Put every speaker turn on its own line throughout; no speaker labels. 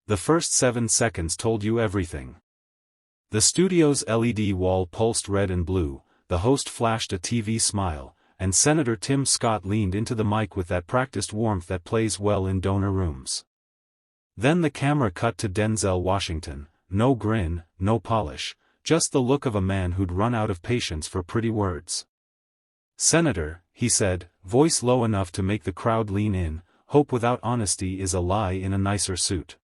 The first 7 seconds told you everything. The studio's LED wall pulsed red and blue, the host flashed a TV smile, and Senator Tim Scott leaned into the mic with that practiced warmth that plays well in donor rooms. Then the camera cut to Denzel Washington, no grin, no polish, just the look of a man who'd run out of patience for pretty words. "Senator," he said, voice low enough to make the crowd lean in, "hope without honesty is a lie in a nicer suit."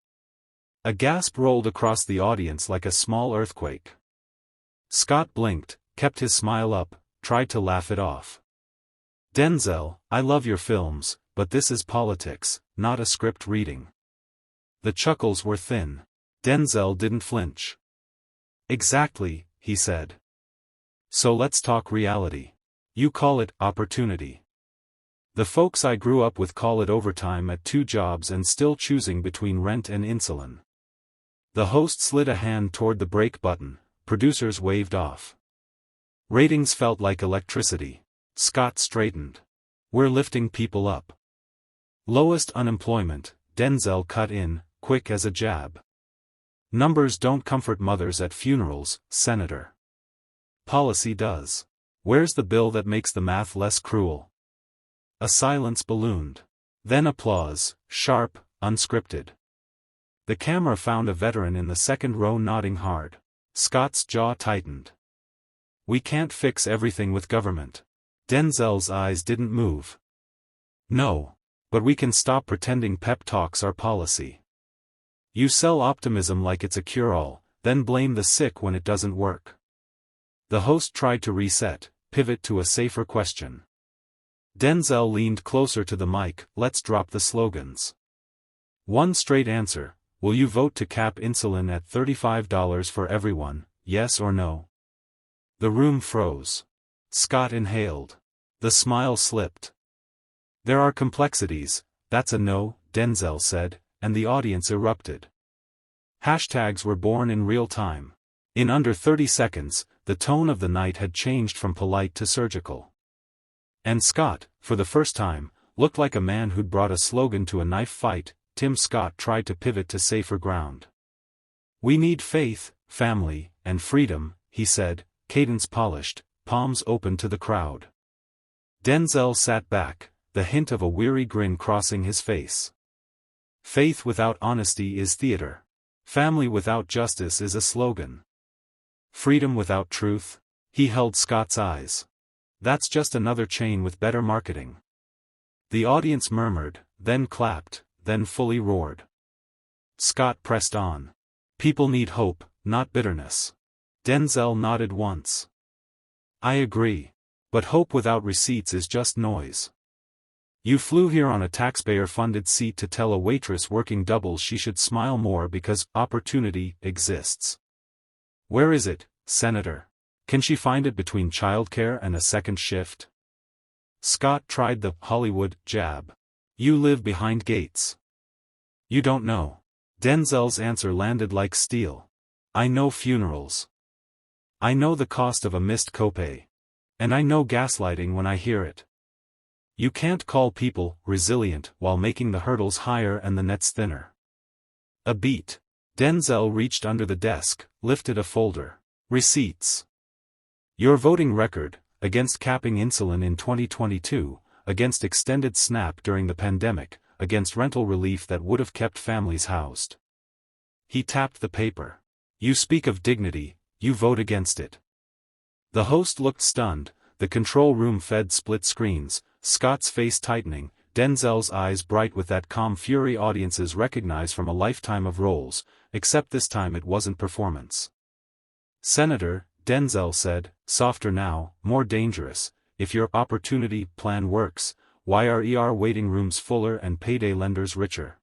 A gasp rolled across the audience like a small earthquake. Scott blinked, kept his smile up, tried to laugh it off. "Denzel, I love your films, but this is politics, not a script reading." The chuckles were thin. Denzel didn't flinch. "Exactly," he said. "So let's talk reality. You call it opportunity. The folks I grew up with call it overtime at 2 jobs and still choosing between rent and insulin." The host slid a hand toward the break button, producers waved off. Ratings felt like electricity. Scott straightened. "We're lifting people up." "Lowest unemployment," Denzel cut in, quick as a jab. "Numbers don't comfort mothers at funerals, Senator. Policy does. Where's the bill that makes the math less cruel?" A silence ballooned. Then applause, sharp, unscripted. The camera found a veteran in the second row nodding hard. Scott's jaw tightened. "We can't fix everything with government." Denzel's eyes didn't move. "No. But we can stop pretending pep talks are policy. You sell optimism like it's a cure-all, then blame the sick when it doesn't work." The host tried to reset, pivot to a safer question. Denzel leaned closer to the mic. "Let's drop the slogans. One straight answer. Will you vote to cap insulin at $35 for everyone, yes or no?" The room froze. Scott inhaled. The smile slipped. "There are complexities, that's a no," Denzel said, and the audience erupted. Hashtags were born in real time. In under 30 seconds, the tone of the night had changed from polite to surgical. And Scott, for the first time, looked like a man who'd brought a slogan to a knife fight. Tim Scott tried to pivot to safer ground. "We need faith, family, and freedom," he said, cadence polished, palms open to the crowd. Denzel sat back, the hint of a weary grin crossing his face. "Faith without honesty is theater. Family without justice is a slogan. Freedom without truth?" He held Scott's eyes. "That's just another chain with better marketing." The audience murmured, then clapped, then fully roared. Scott pressed on. "People need hope, not bitterness." Denzel nodded once. "I agree. But hope without receipts is just noise. You flew here on a taxpayer-funded seat to tell a waitress working doubles she should smile more because opportunity exists. Where is it, Senator? Can she find it between childcare and a second shift?" Scott tried the Hollywood jab. "You live behind gates. You don't know." Denzel's answer landed like steel. "I know funerals. I know the cost of a missed copay. And I know gaslighting when I hear it. You can't call people resilient while making the hurdles higher and the nets thinner." A beat. Denzel reached under the desk, lifted a folder. "Receipts. Your voting record, against capping insulin in 2022, against extended SNAP during the pandemic, against rental relief that would have kept families housed." He tapped the paper. "You speak of dignity, you vote against it." The host looked stunned, the control room fed split screens, Scott's face tightening, Denzel's eyes bright with that calm fury audiences recognize from a lifetime of roles, except this time it wasn't performance. "Senator," Denzel said, softer now, more dangerous, "if your opportunity plan works, why are waiting rooms fuller and payday lenders richer?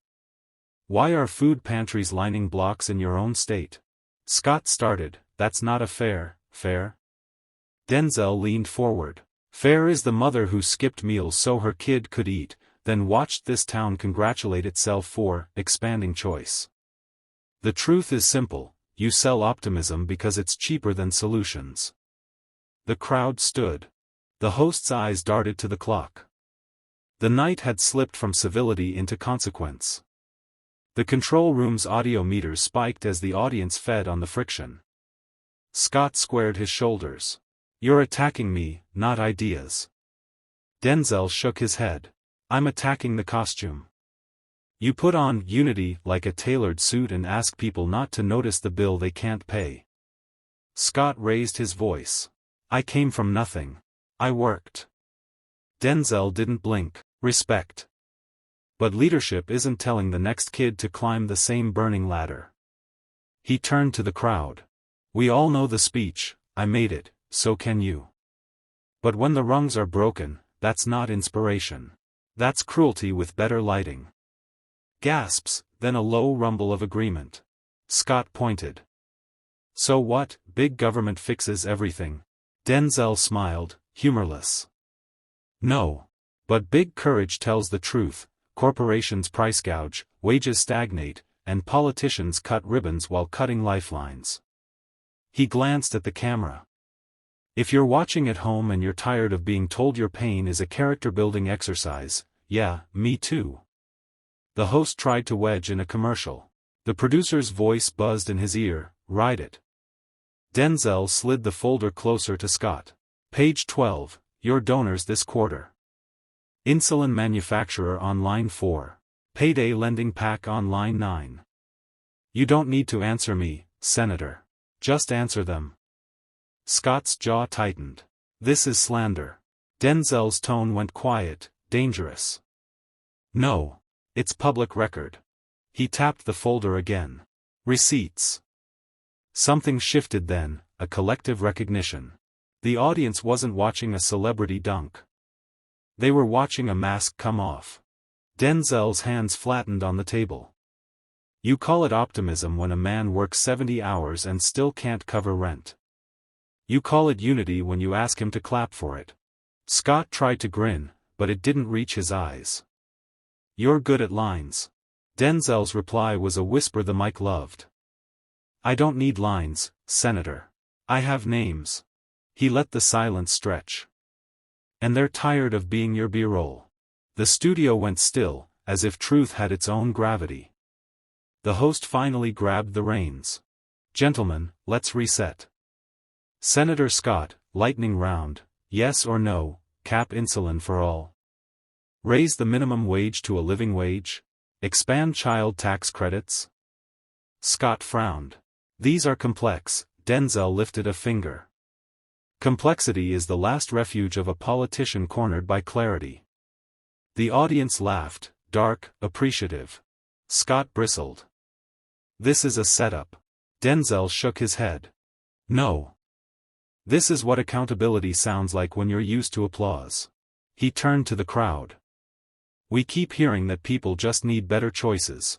Why are food pantries lining blocks in your own state?" Scott started, "That's not a fair. Denzel leaned forward. "Fair is the mother who skipped meals so her kid could eat, then watched this town congratulate itself for expanding choice. The truth is simple, you sell optimism because it's cheaper than solutions." The crowd stood. The host's eyes darted to the clock. The night had slipped from civility into consequence. The control room's audio meters spiked as the audience fed on the friction. Scott squared his shoulders. You're attacking me, not ideas. Denzel shook his head. I'm attacking the costume. You put on Unity like a tailored suit and ask people not to notice the bill they can't pay. Scott raised his voice. I came from nothing. I worked. Denzel didn't blink. Respect. But leadership isn't telling the next kid to climb the same burning ladder. He turned to the crowd. We all know the speech, I made it, so can you. But when the rungs are broken, that's not inspiration. That's cruelty with better lighting. Gasps, then a low rumble of agreement. Scott pointed. So what, big government fixes everything? Denzel smiled, humorless. No. But big courage tells the truth. Corporations price gouge, wages stagnate, and politicians cut ribbons while cutting lifelines. He glanced at the camera. If you're watching at home and you're tired of being told your pain is a character-building exercise, yeah, me too. The host tried to wedge in a commercial. The producer's voice buzzed in his ear, write it. Denzel slid the folder closer to Scott. Page 12, your donors this quarter. Insulin manufacturer on line 4. Payday lending pack on line 9. You don't need to answer me, Senator. Just answer them. Scott's jaw tightened. This is slander. Denzel's tone went quiet, dangerous. No. It's public record. He tapped the folder again. Receipts. Something shifted then, a collective recognition. The audience wasn't watching a celebrity dunk. They were watching a mask come off. Denzel's hands flattened on the table. You call it optimism when a man works 70 hours and still can't cover rent. You call it unity when you ask him to clap for it. Scott tried to grin, but it didn't reach his eyes. You're good at lines. Denzel's reply was a whisper the mic loved. I don't need lines, Senator. I have names. He let the silence stretch. And they're tired of being your B-roll. The studio went still, as if truth had its own gravity. The host finally grabbed the reins. Gentlemen, let's reset. Senator Scott, lightning round, yes or no, cap insulin for all. Raise the minimum wage to a living wage? Expand child tax credits? Scott frowned. These are complex. Denzel lifted a finger. Complexity is the last refuge of a politician cornered by clarity. The audience laughed, dark, appreciative. Scott bristled. This is a setup. Denzel shook his head. No. This is what accountability sounds like when you're used to applause. He turned to the crowd. We keep hearing that people just need better choices.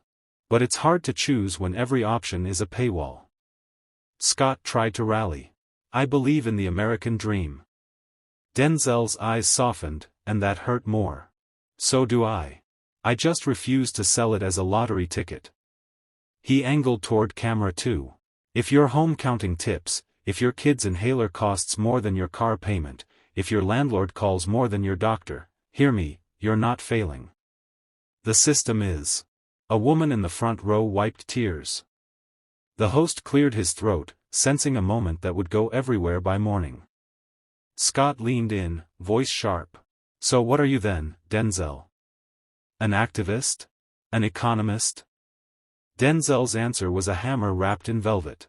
But it's hard to choose when every option is a paywall. Scott tried to rally. I believe in the American dream. Denzel's eyes softened, and that hurt more. So do I. I just refuse to sell it as a lottery ticket. He angled toward camera 2. If you're home counting tips, if your kid's inhaler costs more than your car payment, if your landlord calls more than your doctor, hear me, you're not failing. The system is. A woman in the front row wiped tears. The host cleared his throat, sensing a moment that would go everywhere by morning. Scott leaned in, voice sharp. So what are you then, Denzel? An activist? An economist? Denzel's answer was a hammer wrapped in velvet.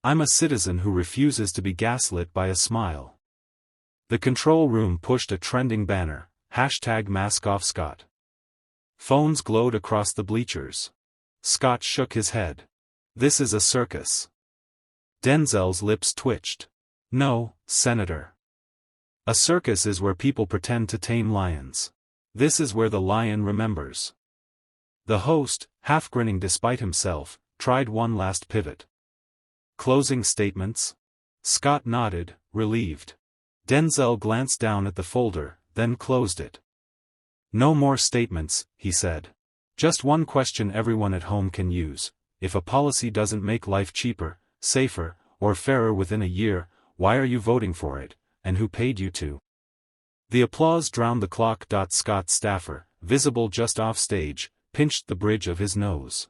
I'm a citizen who refuses to be gaslit by a smile. The control room pushed a trending banner, #MaskOffScott. Phones glowed across the bleachers. Scott shook his head. This is a circus. Denzel's lips twitched. No, Senator. A circus is where people pretend to tame lions. This is where the lion remembers. The host, half grinning despite himself, tried one last pivot. Closing statements? Scott nodded, relieved. Denzel glanced down at the folder, then closed it. No more statements, he said. Just one question everyone at home can use. If a policy doesn't make life cheaper, safer, or fairer within a year, why are you voting for it, and who paid you to? The applause drowned the clock. Scott's staffer, visible just off stage, pinched the bridge of his nose.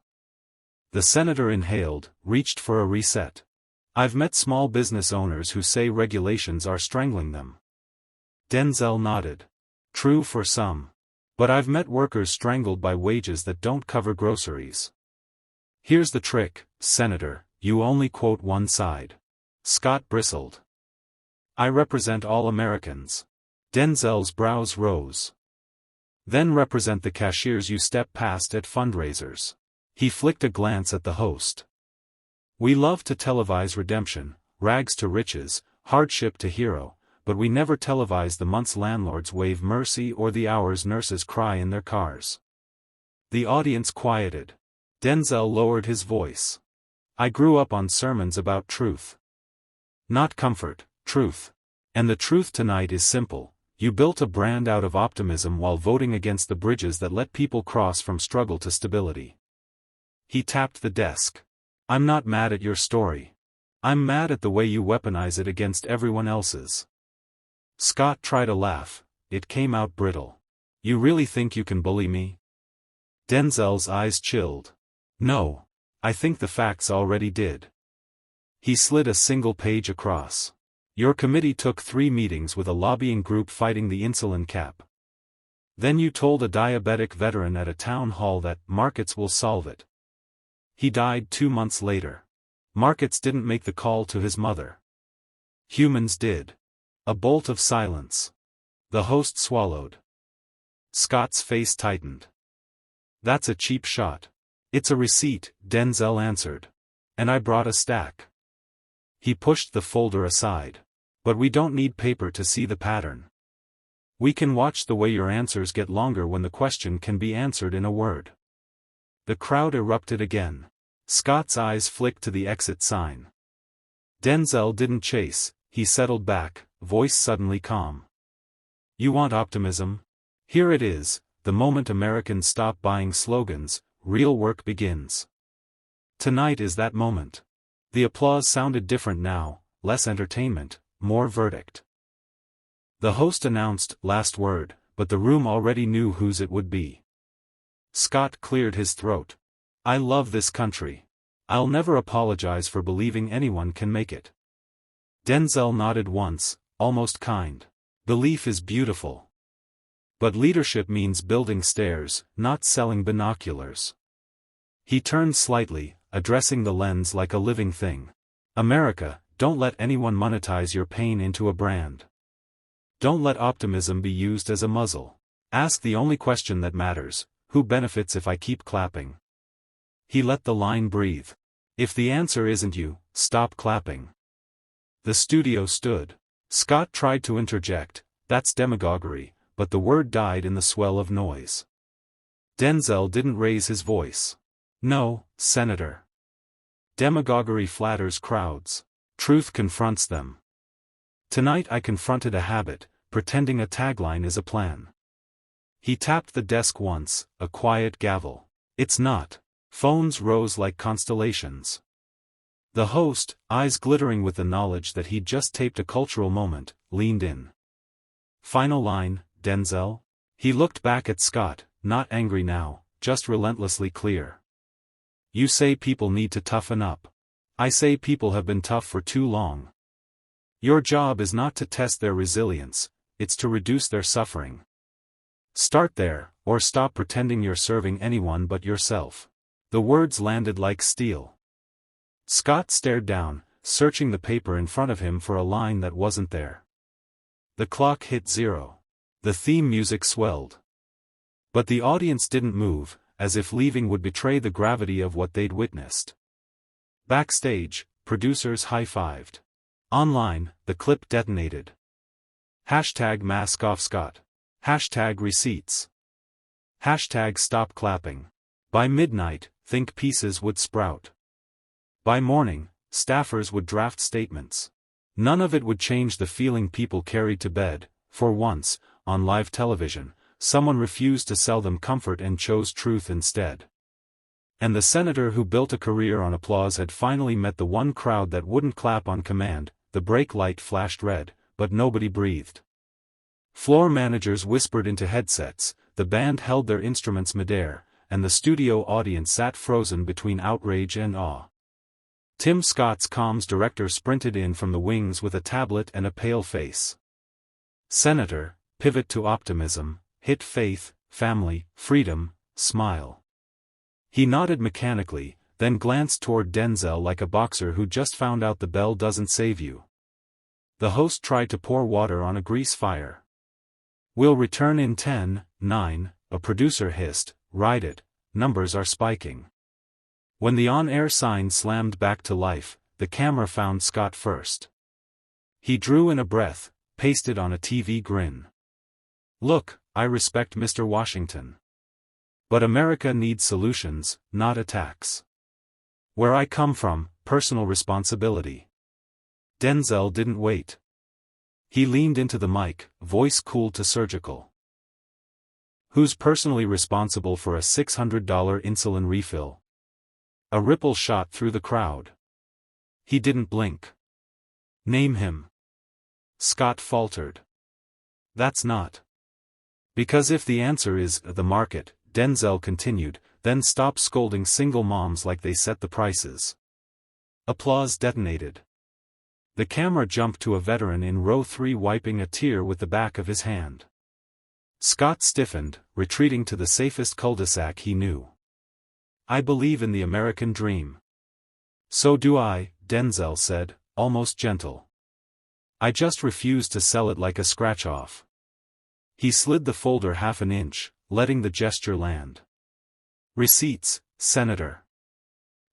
The senator inhaled, reached for a reset. I've met small business owners who say regulations are strangling them. Denzel nodded. True for some. But I've met workers strangled by wages that don't cover groceries. Here's the trick, Senator, you only quote one side. Scott bristled. I represent all Americans. Denzel's brows rose. Then represent the cashiers you step past at fundraisers. He flicked a glance at the host. We love to televise redemption, rags to riches, hardship to hero, but we never televise the months landlords wave mercy or the hours nurses cry in their cars. The audience quieted. Denzel lowered his voice. I grew up on sermons about truth. Not comfort, truth. And the truth tonight is simple. You built a brand out of optimism while voting against the bridges that let people cross from struggle to stability. He tapped the desk. I'm not mad at your story. I'm mad at the way you weaponize it against everyone else's. Scott tried a laugh. It came out brittle. You really think you can bully me? Denzel's eyes chilled. No. I think the facts already did. He slid a single page across. Your committee took 3 meetings with a lobbying group fighting the insulin cap. Then you told a diabetic veteran at a town hall that markets will solve it. He died 2 months later. Markets didn't make the call to his mother. Humans did. A bolt of silence. The host swallowed. Scott's face tightened. That's a cheap shot. It's a receipt, Denzel answered. And I brought a stack. He pushed the folder aside. But we don't need paper to see the pattern. We can watch the way your answers get longer when the question can be answered in a word. The crowd erupted again. Scott's eyes flicked to the exit sign. Denzel didn't chase, he settled back, voice suddenly calm. You want optimism? Here it is, the moment Americans stop buying slogans, real work begins. Tonight is that moment. The applause sounded different now, less entertainment, more verdict. The host announced, last word, but the room already knew whose it would be. Scott cleared his throat. I love this country. I'll never apologize for believing anyone can make it. Denzel nodded once, almost kind. Belief is beautiful. But leadership means building stairs, not selling binoculars. He turned slightly, addressing the lens like a living thing. America, don't let anyone monetize your pain into a brand. Don't let optimism be used as a muzzle. Ask the only question that matters, who benefits if I keep clapping? He let the line breathe. If the answer isn't you, stop clapping. The studio stood. Scott tried to interject, that's demagoguery, but the word died in the swell of noise. Denzel didn't raise his voice. No, Senator. Demagoguery flatters crowds. Truth confronts them. Tonight I confronted a habit, pretending a tagline is a plan. He tapped the desk once, a quiet gavel. It's not. Phones rose like constellations. The host, eyes glittering with the knowledge that he'd just taped a cultural moment, leaned in. Final line, Denzel? He looked back at Scott, not angry now, just relentlessly clear. You say people need to toughen up. I say people have been tough for too long. Your job is not to test their resilience, it's to reduce their suffering. Start there, or stop pretending you're serving anyone but yourself. The words landed like steel. Scott stared down, searching the paper in front of him for a line that wasn't there. The clock hit 0. The theme music swelled. But the audience didn't move, as if leaving would betray the gravity of what they'd witnessed. Backstage, producers high-fived. Online, the clip detonated. Hashtag mask off Scott. Hashtag receipts. Hashtag stop clapping. By midnight, think pieces would sprout. By morning, staffers would draft statements. None of it would change the feeling people carried to bed. For once, on live television, someone refused to sell them comfort and chose truth instead. And the senator who built a career on applause had finally met the one crowd that wouldn't clap on command. The brake light flashed red, but nobody breathed. Floor managers whispered into headsets, the band held their instruments midair, and the studio audience sat frozen between outrage and awe. Tim Scott's comms director sprinted in from the wings with a tablet and a pale face. "Senator, pivot to optimism, hit faith, family, freedom, smile." He nodded mechanically, then glanced toward Denzel like a boxer who just found out the bell doesn't save you. The host tried to pour water on a grease fire. "We'll return in 10, 9, a producer hissed. "Ride it, numbers are spiking." When the on-air sign slammed back to life, the camera found Scott first. He drew in a breath, pasted on a TV grin. "Look, I respect Mr. Washington. But America needs solutions, not attacks. Where I come from, personal responsibility." Denzel didn't wait. He leaned into the mic, voice cool to surgical. "Who's personally responsible for a $600 insulin refill?" A ripple shot through the crowd. He didn't blink. "Name him." Scott faltered. "That's not. Because if the answer is the market," Denzel continued, "then stop scolding single moms like they set the prices." Applause detonated. The camera jumped to a veteran in row 3 wiping a tear with the back of his hand. Scott stiffened, retreating to the safest cul-de-sac he knew. "I believe in the American dream." "So do I," Denzel said, almost gentle. "I just refuse to sell it like a scratch-off." He slid the folder half an inch, letting the gesture land. "Receipts, Senator.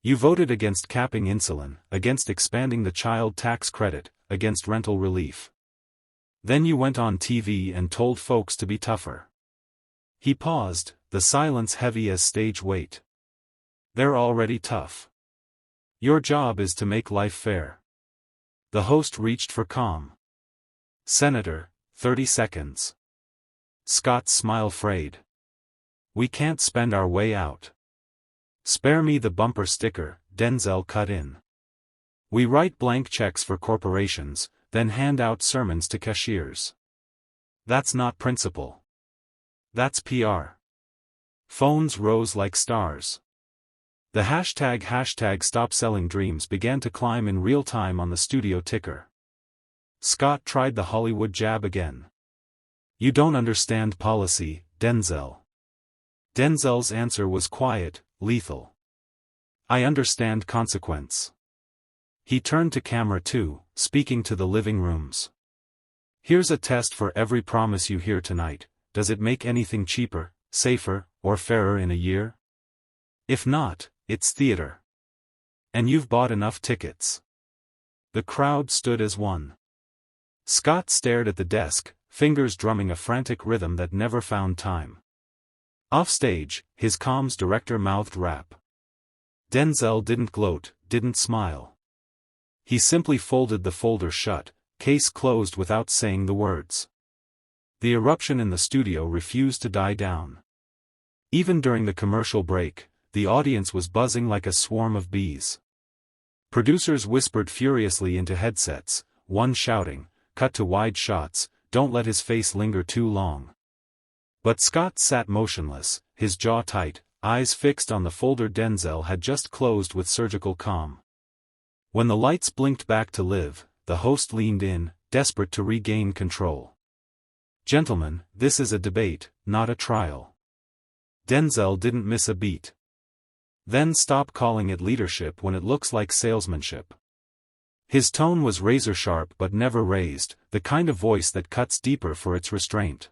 You voted against capping insulin, against expanding the child tax credit, against rental relief. Then you went on TV and told folks to be tougher." He paused, the silence heavy as stage weight. "They're already tough. Your job is to make life fair." The host reached for calm. "Senator, 30 seconds. Scott's smile frayed. "We can't spend our way out." "Spare me the bumper sticker," Denzel cut in. "We write blank checks for corporations, then hand out sermons to cashiers. That's not principle. That's PR." Phones rose like stars. The hashtag Stop Selling Dreams began to climb in real time on the studio ticker. Scott tried the Hollywood jab again. "You don't understand policy, Denzel." Denzel's answer was quiet, lethal. "I understand consequence." He turned to camera 2, speaking to the living rooms. "Here's a test for every promise you hear tonight. Does it make anything cheaper, safer, or fairer in a year? If not, it's theater. And you've bought enough tickets." The crowd stood as one. Scott stared at the desk, fingers drumming a frantic rhythm that never found time. Offstage, his comms director mouthed rap. Denzel didn't gloat, didn't smile. He simply folded the folder shut, case closed without saying the words. The eruption in the studio refused to die down. Even during the commercial break, the audience was buzzing like a swarm of bees. Producers whispered furiously into headsets, one shouting, "Cut to wide shots, don't let his face linger too long." But Scott sat motionless, his jaw tight, eyes fixed on the folder Denzel had just closed with surgical calm. When the lights blinked back to live, the host leaned in, desperate to regain control. "Gentlemen, this is a debate, not a trial." Denzel didn't miss a beat. "Then stop calling it leadership when it looks like salesmanship." His tone was razor-sharp but never raised, the kind of voice that cuts deeper for its restraint.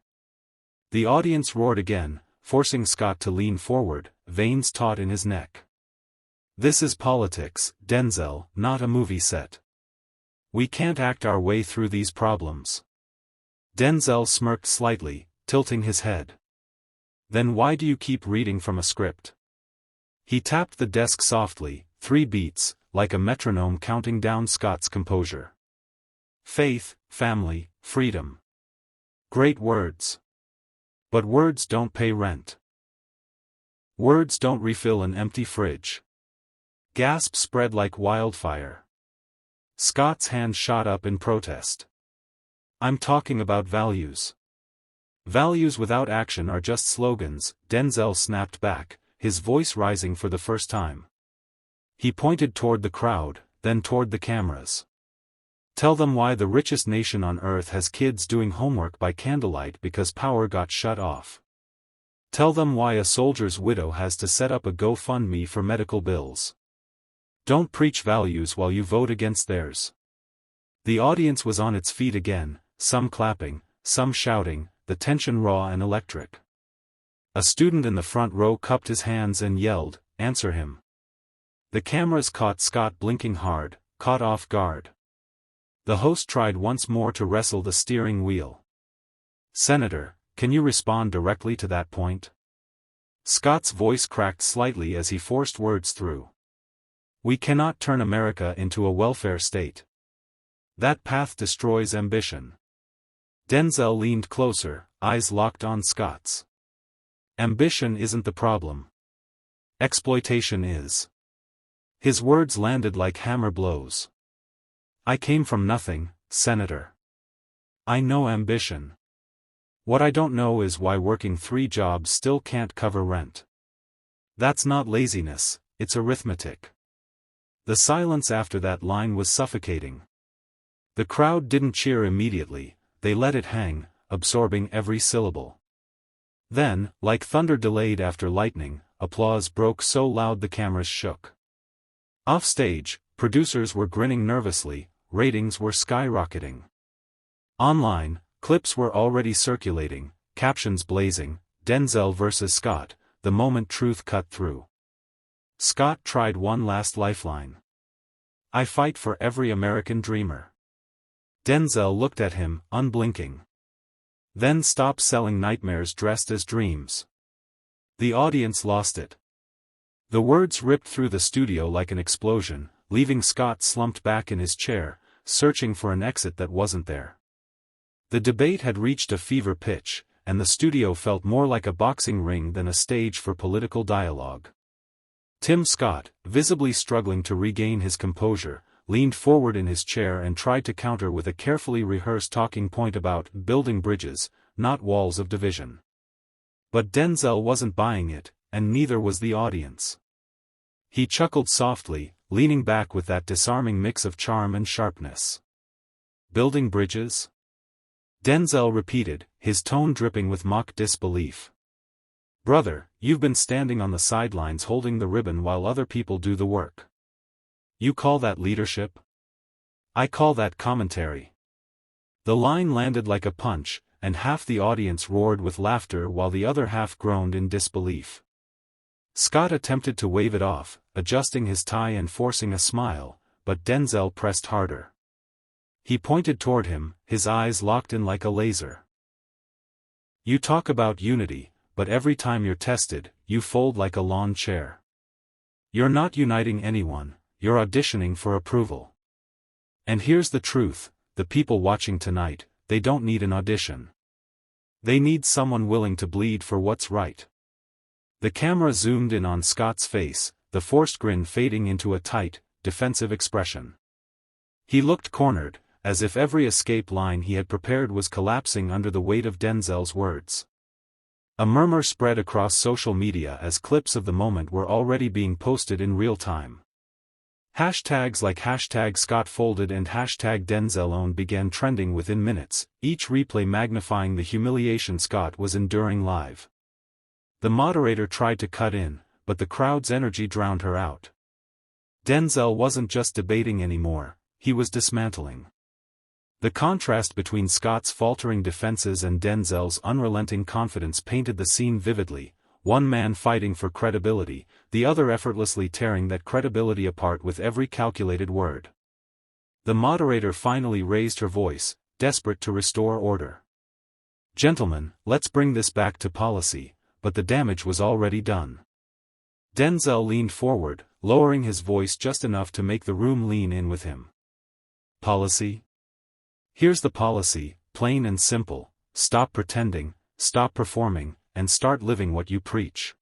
The audience roared again, forcing Scott to lean forward, veins taut in his neck. "This is politics, Denzel, not a movie set. We can't act our way through these problems." Denzel smirked slightly, tilting his head. "Then why do you keep reading from a script?" He tapped the desk softly, 3 beats, like a metronome counting down Scott's composure. "Faith, family, freedom. Great words. But words don't pay rent. Words don't refill an empty fridge." Gasps spread like wildfire. Scott's hand shot up in protest. "I'm talking about values." "Values without action are just slogans," Denzel snapped back, his voice rising for the first time. He pointed toward the crowd, then toward the cameras. Tell them why the richest nation on earth has kids doing homework by candlelight because power got shut off. Tell them why a soldier's widow has to set up a GoFundMe for medical bills. Don't preach values while you vote against theirs. The audience was on its feet again, some clapping, some shouting, the tension raw and electric. A student in the front row cupped his hands and yelled, "Answer him." The cameras caught Scott blinking hard, caught off guard. The host tried once more to wrestle the steering wheel. "Senator, can you respond directly to that point?" Scott's voice cracked slightly as he forced words through. "We cannot turn America into a welfare state. That path destroys ambition." Denzel leaned closer, eyes locked on Scott's. "Ambition isn't the problem. Exploitation is." His words landed like hammer blows. "I came from nothing, Senator. I know ambition. What I don't know is why working 3 jobs still can't cover rent. That's not laziness, it's arithmetic." The silence after that line was suffocating. The crowd didn't cheer immediately, they let it hang, absorbing every syllable. Then, like thunder delayed after lightning, applause broke so loud the cameras shook. Offstage, producers were grinning nervously, ratings were skyrocketing. Online, clips were already circulating, captions blazing, Denzel versus Scott, the moment truth cut through. Scott tried one last lifeline. "I fight for every American dreamer." Denzel looked at him, unblinking. "Then stop selling nightmares dressed as dreams." The audience lost it. The words ripped through the studio like an explosion, leaving Scott slumped back in his chair, searching for an exit that wasn't there. The debate had reached a fever pitch, and the studio felt more like a boxing ring than a stage for political dialogue. Tim Scott, visibly struggling to regain his composure, leaned forward in his chair and tried to counter with a carefully rehearsed talking point about building bridges, not walls of division. But Denzel wasn't buying it, and neither was the audience. He chuckled softly, leaning back with that disarming mix of charm and sharpness. "Building bridges?" Denzel repeated, his tone dripping with mock disbelief. "Brother, you've been standing on the sidelines holding the ribbon while other people do the work. You call that leadership? I call that commentary." The line landed like a punch, and half the audience roared with laughter while the other half groaned in disbelief. Scott attempted to wave it off, adjusting his tie and forcing a smile, but Denzel pressed harder. He pointed toward him, his eyes locked in like a laser. "You talk about unity, but every time you're tested, you fold like a lawn chair. You're not uniting anyone, you're auditioning for approval. And here's the truth, the people watching tonight, they don't need an audition. They need someone willing to bleed for what's right." The camera zoomed in on Scott's face, the forced grin fading into a tight, defensive expression. He looked cornered, as if every escape line he had prepared was collapsing under the weight of Denzel's words. A murmur spread across social media as clips of the moment were already being posted in real time. Hashtags like #ScottFolded and #DenzelOwned began trending within minutes, each replay magnifying the humiliation Scott was enduring live. The moderator tried to cut in, but the crowd's energy drowned her out. Denzel wasn't just debating anymore, he was dismantling. The contrast between Scott's faltering defenses and Denzel's unrelenting confidence painted the scene vividly, one man fighting for credibility, the other effortlessly tearing that credibility apart with every calculated word. The moderator finally raised her voice, desperate to restore order. "Gentlemen, let's bring this back to policy," but the damage was already done. Denzel leaned forward, lowering his voice just enough to make the room lean in with him. "Policy? Here's the policy, plain and simple: stop pretending, stop performing, and start living what you preach.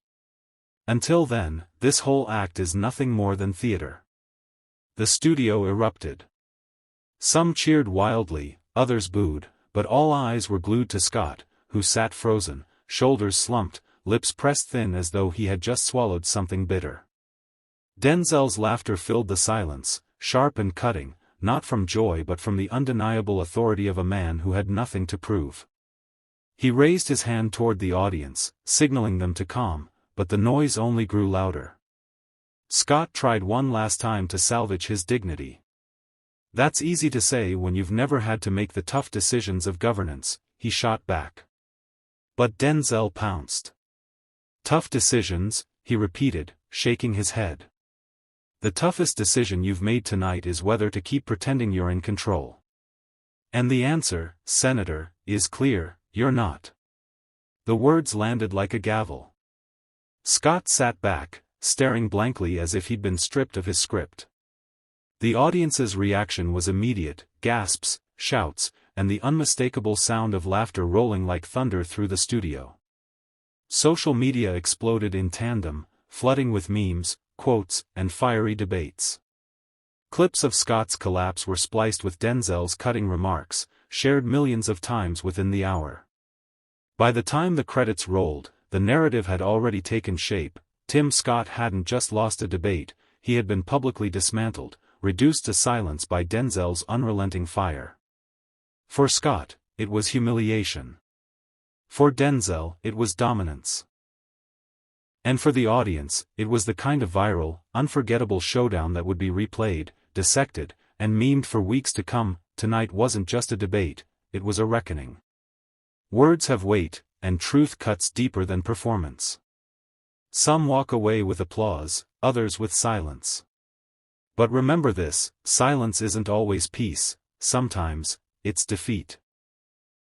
Until then, this whole act is nothing more than theater." The studio erupted. Some cheered wildly, others booed, but all eyes were glued to Scott, who sat frozen, shoulders slumped, lips pressed thin as though he had just swallowed something bitter. Denzel's laughter filled the silence, sharp and cutting, not from joy but from the undeniable authority of a man who had nothing to prove. He raised his hand toward the audience, signaling them to calm, but the noise only grew louder. Scott tried one last time to salvage his dignity. "That's easy to say when you've never had to make the tough decisions of governance," he shot back. But Denzel pounced. "Tough decisions," he repeated, shaking his head. "The toughest decision you've made tonight is whether to keep pretending you're in control. And the answer, Senator, is clear, you're not." The words landed like a gavel. Scott sat back, staring blankly as if he'd been stripped of his script. The audience's reaction was immediate, gasps, shouts, and the unmistakable sound of laughter rolling like thunder through the studio. Social media exploded in tandem, flooding with memes, quotes, and fiery debates. Clips of Scott's collapse were spliced with Denzel's cutting remarks, shared millions of times within the hour. By the time the credits rolled, the narrative had already taken shape. Tim Scott hadn't just lost a debate, he had been publicly dismantled, reduced to silence by Denzel's unrelenting fire. For Scott, it was humiliation. For Denzel, it was dominance. And for the audience, it was the kind of viral, unforgettable showdown that would be replayed, dissected, and memed for weeks to come. Tonight wasn't just a debate, it was a reckoning. Words have weight, and truth cuts deeper than performance. Some walk away with applause, others with silence. But remember this, silence isn't always peace, sometimes, it's defeat.